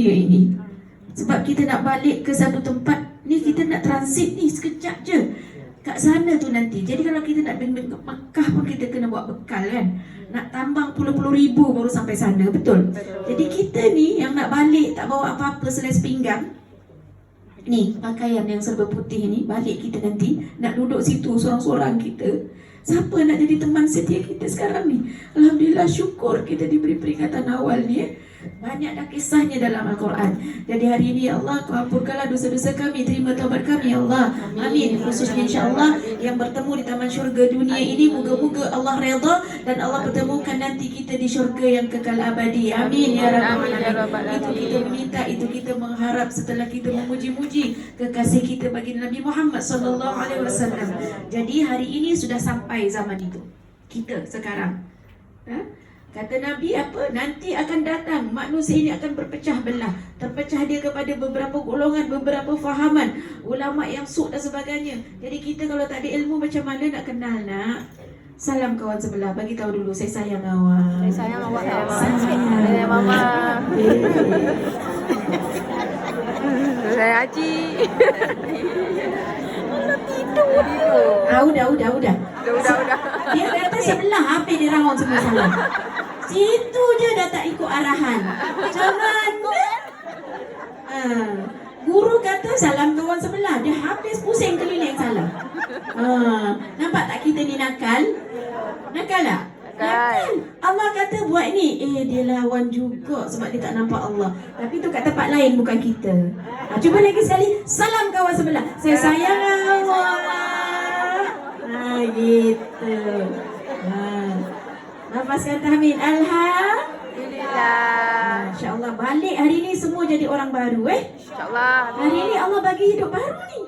ini. Sebab kita nak balik ke satu tempat ni, kita nak transit ni sekejap je kat sana tu nanti. Jadi kalau kita nak pergi ke Makkah pun kita kena buat bekal kan. Nak tambang puluh-puluh ribu baru sampai sana, betul? Jadi kita ni yang nak balik tak bawa apa-apa selain sepinggang. Ni pakaian yang serba putih ni, balik kita nanti nak duduk situ seorang-seorang kita. Siapa nak jadi teman setia kita sekarang ni? Alhamdulillah, syukur kita diberi peringatan awal ni. Banyak dah kisahnya dalam Al-Quran. Jadi hari ini ya Allah, Kau ampunkanlah dosa-dosa kami, terima taubat kami ya Allah. Amin. Khususnya insya-Allah yang bertemu di taman syurga dunia ini, moga-moga Allah redha dan Allah pertemukan nanti kita di syurga yang kekal abadi. Amin ya rabbal alamin. Itu kita meminta, itu kita mengharap setelah kita memuji-muji kekasih kita bagi Nabi Muhammad sallallahu alaihi wasallam. Jadi hari ini sudah sampai zaman itu. Kita sekarang, kata Nabi apa? Nanti akan datang manusia ini akan berpecah belah. Terpecah dia kepada beberapa golongan, beberapa fahaman, ulama yang suk dan sebagainya. Jadi kita kalau tak ada ilmu macam mana nak kenal nak? Salam kawan sebelah, bagi tahu dulu saya sayang awak. Saya sayang awak. Sayang mama. Saya Haji. Udah. Dia kata sebelah, apa dia rawang semua salah. Situ je dah tak ikut arahan. Macam mana? Guru kata salam kawan sebelah, dia habis pusing keliling salah. Nampak tak kita ni nakal? Nakal tak? Nakal. Allah kata buat ni, dia lawan juga sebab dia tak nampak Allah. Tapi tu kat tempat lain, bukan kita. Cuba lagi sekali, salam kawan sebelah. Saya sayang awak. Gitu. Nafaskan tahmin. Alhamdulillah. InsyaAllah balik hari ni semua jadi orang baru InsyaAllah. Hari ni Allah bagi hidup baru ni.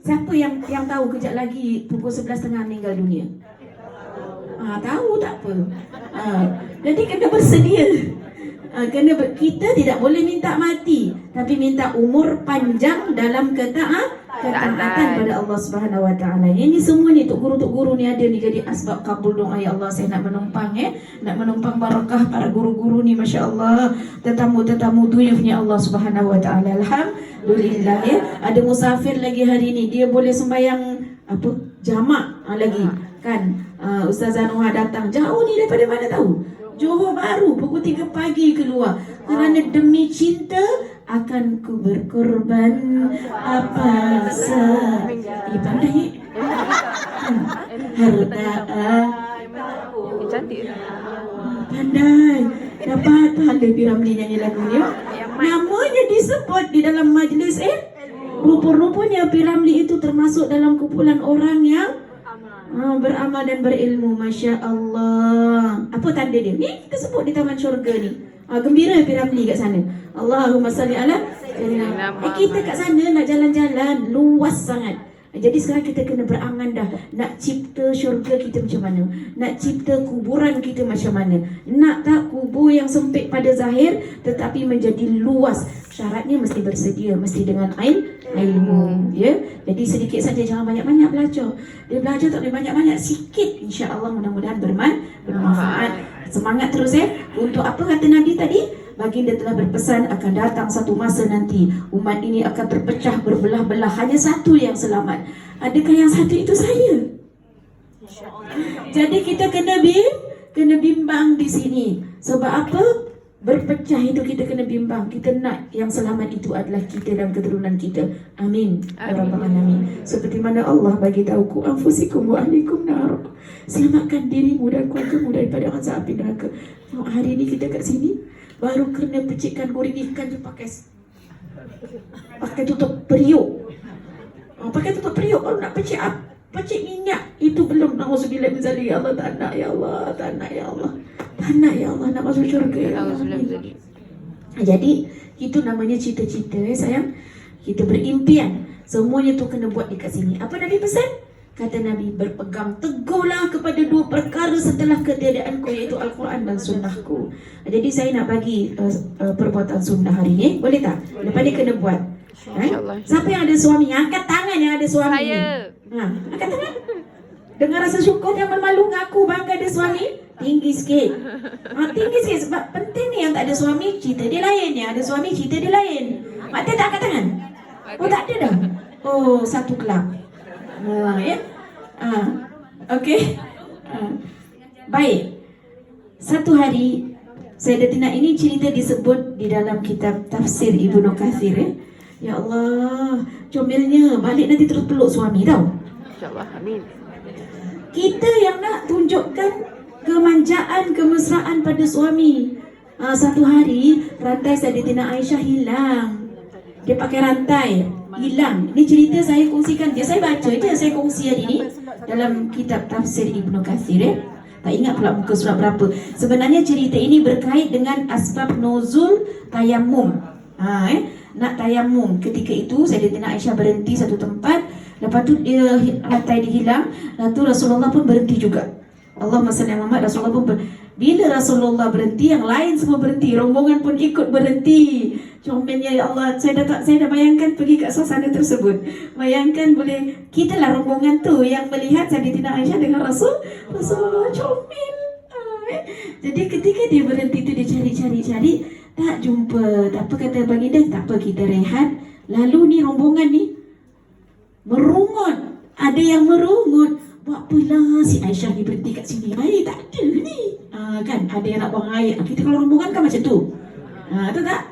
Siapa yang tahu kejap lagi pukul 11.30 meninggal dunia? Tahu tak apa. Jadi kena bersedia. Kita tidak boleh minta mati, tapi minta umur panjang dalam ketaatan pada Allah Subhanahu Wa Taala. Ini semua ni tok guru ni ada ni jadi asbab kabul doa. Ya Allah, saya nak menumpang nak menumpang barakah para guru-guru ni, masya-Allah, tetamu-tetamu duyufnya Allah Subhanahu Wa Taala. Alhamdulillah ada musafir lagi hari ni, dia boleh sembahyang jamak lagi kan. Ustazah Noha datang jauh ni daripada mana tahu? Johor Bahru, pukul 3 pagi keluar. Kerana demi cinta akan ku berkorban apa saja. Pandai harta Cantik. pandai. Dapat pahala Piramli nyanyi lagu ni. Namanya disebut di dalam majlis rupa-rupanya Piramli itu termasuk dalam kumpulan orang yang beramal dan berilmu. Masya Allah. Apa tanda dia? Ni kita sebut di taman syurga ni. Gembira Piramli kat sana. Allahumma salli ala sayyidina. Kita kat sana nak jalan-jalan luas sangat. Jadi sekarang kita kena berangan dah. Nak cipta syurga kita macam mana? Nak cipta kuburan kita macam mana? Nak tak kubur yang sempit pada zahir tetapi menjadi luas? Syaratnya mesti bersedia, mesti dengan ilmu. Jadi sedikit saja, jangan banyak-banyak belajar. Dia belajar tak boleh banyak-banyak, sikit. InsyaAllah mudah-mudahan bermanfaat. Semangat terus Untuk apa kata Nabi tadi? Baginda telah berpesan akan datang satu masa nanti umat ini akan terpecah berbelah-belah, hanya satu yang selamat. Adakah yang satu itu saya? Jadi kita kena bimbang di sini. Sebab apa? Berpecah itu kita kena bimbang. Kita nak yang selamat itu adalah kita dan keturunan kita. Amin. Amin. Seperti mana Allah bagi tahu ku anfusikum wa ahlikum nar. Selamatkan dirimu dan keluargamu daripada azab api neraka. Hari ini kita kat sini baru kena pecikkan goreng ikan je pakai tutup periuk. Pakai tutup periuk kalau nak pecik minyak itu belum. Nauzubillah min zalik. Ya Allah, tak nak ya Allah, tak nak ya Allah. Tak nak ya Allah, nak masuk syurga ya Allah. Jadi itu namanya cita-cita sayang. Kita berimpian. Semuanya tu kena buat dekat sini. Apa Nabi pesan? Kata Nabi, berpegang teguhlah kepada dua perkara setelah ketiadaanku, iaitu Al-Quran dan sunnahku. Jadi saya nak bagi perbuatan sunnah hari ni. Boleh tak? Lepas ni kena buat. Siapa yang ada suami? Angkat tangan yang ada suami. Saya. Angkat tangan. Dengan rasa syukur, jangan malu ngaku bangga ada suami. Tinggi sikit. Tinggi sikit sebab penting ni yang tak ada suami cerita dia lain, yang ada suami cerita dia lain. Mak Tia tak angkat tangan? Oh tak ada dah. Oh satu kelab. Ya. Okey. Baik. Satu hari Sayyidatina ini cerita disebut di dalam kitab tafsir Ibnu Katsir ya. Ya Allah, comelnya balik nanti terus peluk suami tau. InsyaAllah, amin. Kita yang nak tunjukkan kemanjaan, kemesraan pada suami. Satu hari rantai Sayyidatina Aisyah hilang. Dia pakai rantai, hilang. Ini cerita saya kongsikan je. Saya baca je, saya kongsi hari ni dalam kitab tafsir Ibnu Katsir ya. Tak ingat pula muka surat berapa. Sebenarnya cerita ini berkait dengan asbab nuzul tayamum. Nak tayamum. Ketika itu Sayyidatina Aisyah berhenti satu tempat. Lepas tu dia rantai dihilang. Lepas tu Rasulullah pun berhenti juga. Allahumma salli ala Muhammad. Rasulullah pun bila Rasulullah berhenti, yang lain semua berhenti. Rombongan pun ikut berhenti. Comelnya ya Allah, saya dah bayangkan pergi kat suasana tersebut. Bayangkan boleh, kita lah rombongan tu yang melihat Sayyidatina Aisyah dengan Rasulullah. Comel. Jadi ketika dia berhenti tu, dia cari-cari, tak jumpa. Tak apa kata baginda, tak apa kita rehat. Lalu ni rombongan ni merungut. Ada yang merungut. Buat apalah si Aisyah ni berhenti kat sini? Air tak ada ni. Kan ada yang nak buang air. Kita kalau rombongan kan macam tu. Tahu tak?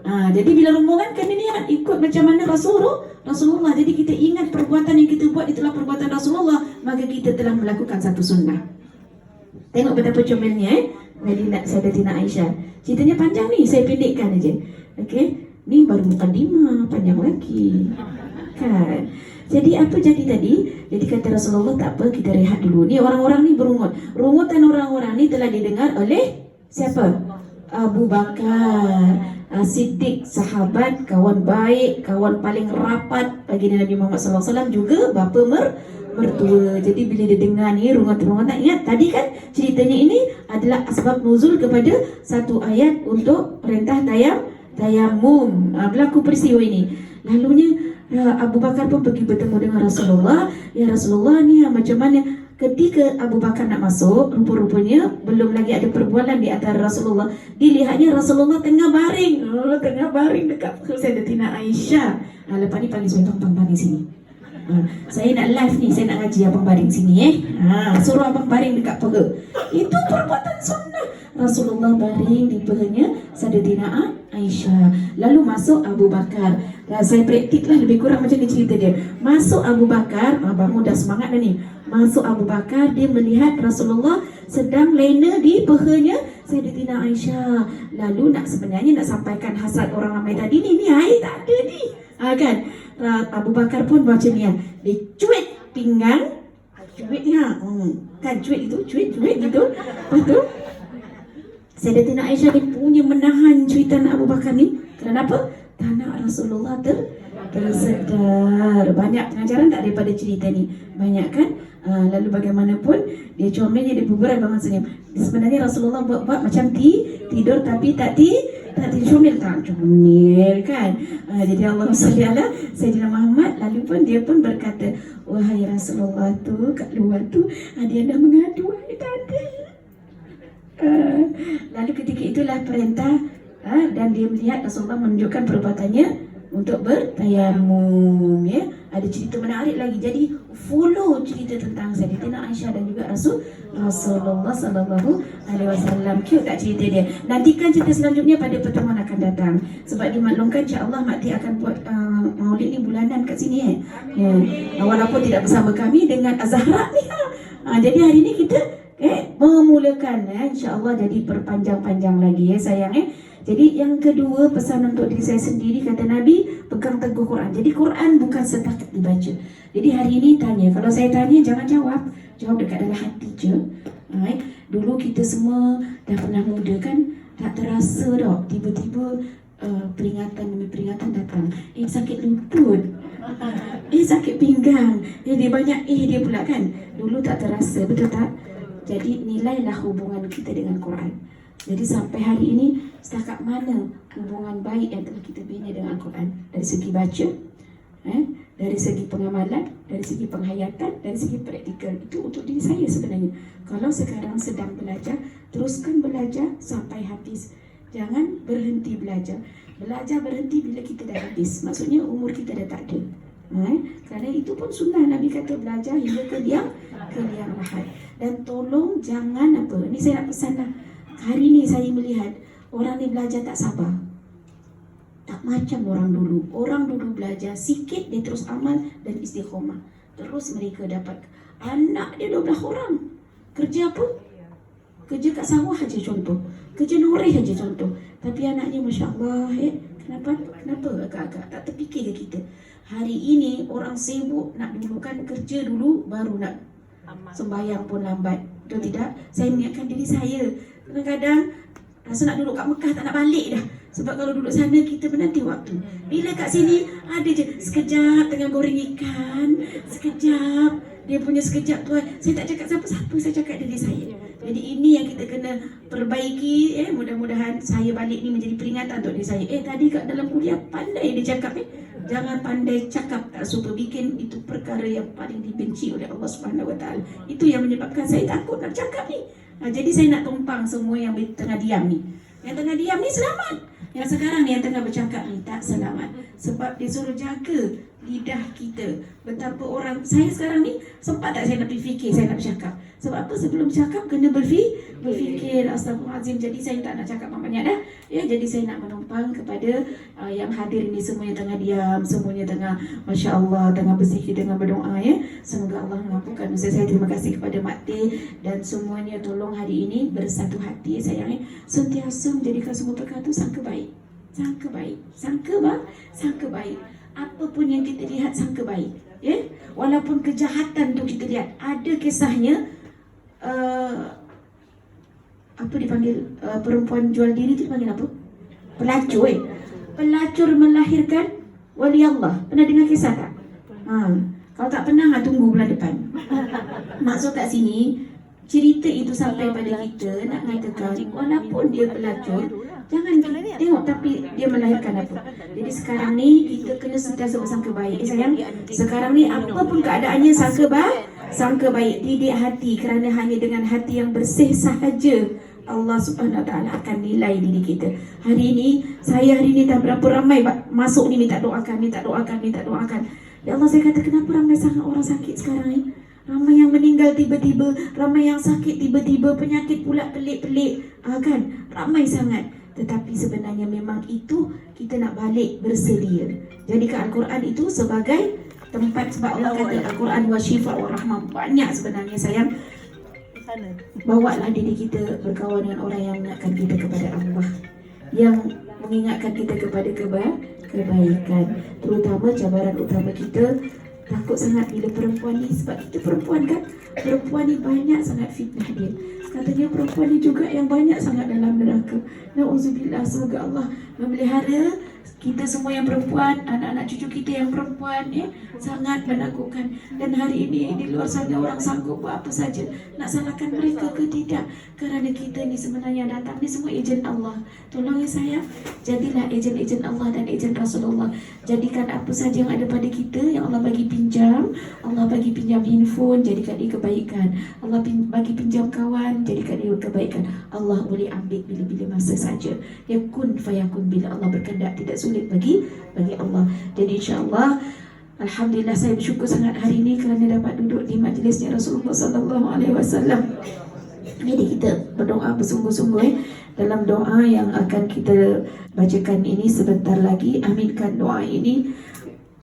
Jadi bila rombongan kan ini ikut macam mana Rasulullah. Jadi kita ingat perbuatan yang kita buat itulah perbuatan Rasulullah, maka kita telah melakukan satu sunnah. Tengok betapa comelnya Sayyidatina Aisyah. Ceritanya panjang ni, saya pendekkan aja. Okey, ni baru mukadimah, panjang lagi. Kan? Jadi apa jadi tadi? Jadi kata Rasulullah, tak apa, kita rehat dulu. Ni orang-orang ni berungut. Rungutan orang-orang ni telah didengar oleh siapa? Abu Bakar Siddiq, sahabat, kawan baik, kawan paling rapat bagi Nabi Muhammad SAW, juga bapa mertua. Jadi bila dia dengar ni rungut-rungutan, ingat tadi kan ceritanya ini adalah asbab nuzul kepada satu ayat untuk perintah tayamum. Berlaku peristiwa ini. Lalunya Abu Bakar pun pergi bertemu dengan Rasulullah. Ya Rasulullah, ni macam mana? Ketika Abu Bakar nak masuk, rupa-rupanya belum lagi ada perbualan di antara Rasulullah. Dilihatnya Rasulullah tengah baring dekat Sayyidatina Aisyah. Lepas ni panggil saya, abang baring sini. Saya nak live ni, saya nak ngaji, abang baring sini suruh abang baring dekat paha. Itu perbuatan sunnah. Rasulullah baring di pahanya Sayyidatina Aisyah. Lalu masuk Abu Bakar. Saya praktik lah lebih kurang macam ni cerita dia. Masuk Abu Bakar, abang dah semangat dah ni. Masuk Abu Bakar, dia melihat Rasulullah sedang lena di pahanya Sayyidatina Aisyah. Lalu sebenarnya nak sampaikan hasrat orang ramai tadi ni air tak ada ni. Kan? Abu Bakar pun macam ni. Dia cuit pinggang. Cuit ni kan cuit gitu. Lepas tu Sayyidatina Aisyah dia punya menahan cuitan Abu Bakar ni. Kenapa? Tanah Rasulullah tersedar. Banyak pengajaran tak daripada cerita ni? Banyak kan? Lalu bagaimanapun dia comelnya, dia berbual maksudnya. Sebenarnya Rasulullah buat macam tidur tapi tak comel kan? Jadi Allah salli ala Sayyidina Muhammad. Lalu pun dia pun berkata, wahai Rasulullah tu kat luar tu ada yang dah mengadu air tadi. Lalu ketika itulah perintah dan dia melihat Rasulullah menunjukkan perbuatannya untuk bertayamum ya. Ada cerita menarik lagi. Jadi follow cerita tentang Sayyidatina Aisyah dan juga Rasulullah sallallahu alaihi wasallam. Cute tak cerita dia? Nantikan cerita selanjutnya pada pertemuan akan datang. Sebab dimaklumkan insya-Allah Mak Tia akan buat maulid ni bulanan kat sini walaupun tidak bersama kami dengan Az-Zahra ni. Jadi hari ni kita memulakan insya-Allah, jadi perpanjang-panjang lagi sayang Jadi yang kedua, pesan untuk diri saya sendiri, kata Nabi, pegang teguh Quran. Jadi Quran bukan setakat dibaca. Jadi hari ini tanya, kalau saya tanya jangan jawab dekat dalam hati je. Dulu kita semua dah pernah muda kan, tak terasa dah tiba-tiba peringatan demi peringatan datang. Sakit lutut, sakit pinggang, dia banyak dia pula kan. Dulu tak terasa, betul tak? Jadi nilailah hubungan kita dengan Quran. Jadi sampai hari ini setakat mana hubungan baik yang telah kita bina dengan Al-Quran dari segi baca, dari segi pengamalan, dari segi penghayatan, dari segi praktikal. Itu untuk diri saya sebenarnya. Kalau sekarang sedang belajar, teruskan belajar sampai habis. Jangan berhenti belajar. Belajar berhenti bila kita dah habis. Maksudnya umur kita dah tak ada. Kerana itu pun sunnah Nabi kata belajar hingga ke liang lahat. Dan tolong jangan apa. Ini saya nak pesan lah. Hari ni saya melihat orang ni belajar tak sabar. Tak macam orang dulu. Orang dulu belajar sikit, dia terus amal dan istiqomah. Terus mereka dapat anak dia 12 orang. Kerja apa? Kerja kat sawah aja contoh. Kerja noreh aja contoh. Tapi anaknya Masya Allah. Kenapa agak-agak tak terfikir ke kita? Hari ini orang sibuk nak dulukan kerja dulu, baru nak sembahyang pun lambat. Betul tidak? Saya mengingatkan diri saya. Kadang-kadang rasa nak duduk kat Mekah tak nak balik dah. Sebab kalau duduk sana kita menanti waktu. Bila kat sini ada je sekejap tengah goreng ikan, sekejap dia punya sekejap tuan. Saya tak cakap siapa-siapa, saya cakap diri saya. Jadi ini yang kita kena perbaiki. Mudah-mudahan saya balik ni menjadi peringatan untuk diri saya. Tadi kat dalam kuliah pandai dia cakap. Jangan pandai cakap tak suka bikin. Itu perkara yang paling dibenci oleh Allah Subhanahu Wa Taala. Itu yang menyebabkan saya takut nak cakap ni. Jadi saya nak tumpang semua yang tengah diam ni. Yang tengah diam ni selamat. Yang sekarang ni yang tengah bercakap ni tak selamat. Sebab dia suruh jaga lidah kita. Betapa orang, saya sekarang ni sempat tak saya nak fikir, saya nak bercakap. Sebab apa? Sebelum bercakap kena berfikir. Astagfirullahaladzim. Jadi saya tak nak cakap banyak dah. Jadi saya nak menumpang kepada yang hadir ni semua yang tengah diam, semuanya tengah Masya Allah, tengah berzikir, tengah berdoa Semoga Allah mengampunkan dosa saya. Terima kasih kepada Mak Teh dan semuanya. Tolong hari ini bersatu hati sayang. Sentiasa menjadikan semua perkara itu sangka baik. Sangka baik. Apapun yang kita lihat sangka baik. Walaupun kejahatan tu kita lihat. Ada kisahnya apa dipanggil perempuan jual diri tu dipanggil apa? Pelacur. Pelacur melahirkan wali Allah. Pernah dengar kisah tak? Kalau tak pernah, tunggu bulan depan. Maksud kat sini, cerita itu sampai pada kita nak mengatakan walaupun dia pelacur, jangan tengok tapi dia melahirkan apa. Jadi sekarang ni kita kena sentiasa bersangka baik. Sayang, sekarang ni apapun keadaannya sangka baik. Didik hati, kerana hanya dengan hati yang bersih sahaja Allah Subhanahu Wa Taala akan nilai diri kita. Hari ini dah berapa ramai masuk ni minta doakan. Ya Allah, saya kata kenapa ramai sangat orang sakit sekarang ni? Ramai yang meninggal tiba-tiba, ramai yang sakit tiba-tiba, penyakit pula pelik-pelik, kan? Ramai sangat. Tetapi sebenarnya memang itu kita nak balik bersedia. Jadikan Al-Quran itu sebagai tempat, sebab Allah kata Al-Quran wa syifa wa rahmah. Banyak sebenarnya sayang. Bawalah diri kita berkawan dengan orang yang mengingatkan kita kepada Allah, yang mengingatkan kita kepada kebaikan. Terutama cabaran utama kita takut sangat bila perempuan ni, sebab kita perempuan kan, perempuan ni banyak sangat fitnah dia. Katanya perempuan ni juga yang banyak sangat dalam neraka. Na'udzubillah. Semoga Allah memelihara kita semua yang perempuan, anak-anak cucu kita yang perempuan sangat menakutkan. Dan hari ini di luar sana orang sanggup buat apa saja. Nak salahkan mereka ke tidak? Kerana kita ni sebenarnya datang ni semua ejen Allah. Tolong ya sayang, jadilah ejen-ejen Allah dan ejen Rasulullah. Jadikan apa saja yang ada pada kita, yang Allah bagi pinjam, Allah bagi pinjam handphone, jadikan dia kebaikan. Allah bagi pinjam kawan, jadikan dia kebaikan. Allah boleh ambil bila-bila masa saja. Ya kun fayakun, bila Allah berkehendak tidak sulit bagi Allah. Jadi insya-Allah, alhamdulillah saya bersyukur sangat hari ini kerana dapat duduk di majlisnya Rasulullah sallallahu alaihi wasallam. Jadi kita berdoa bersungguh-sungguh dalam doa yang akan kita bacakan ini sebentar lagi. Aminkan doa ini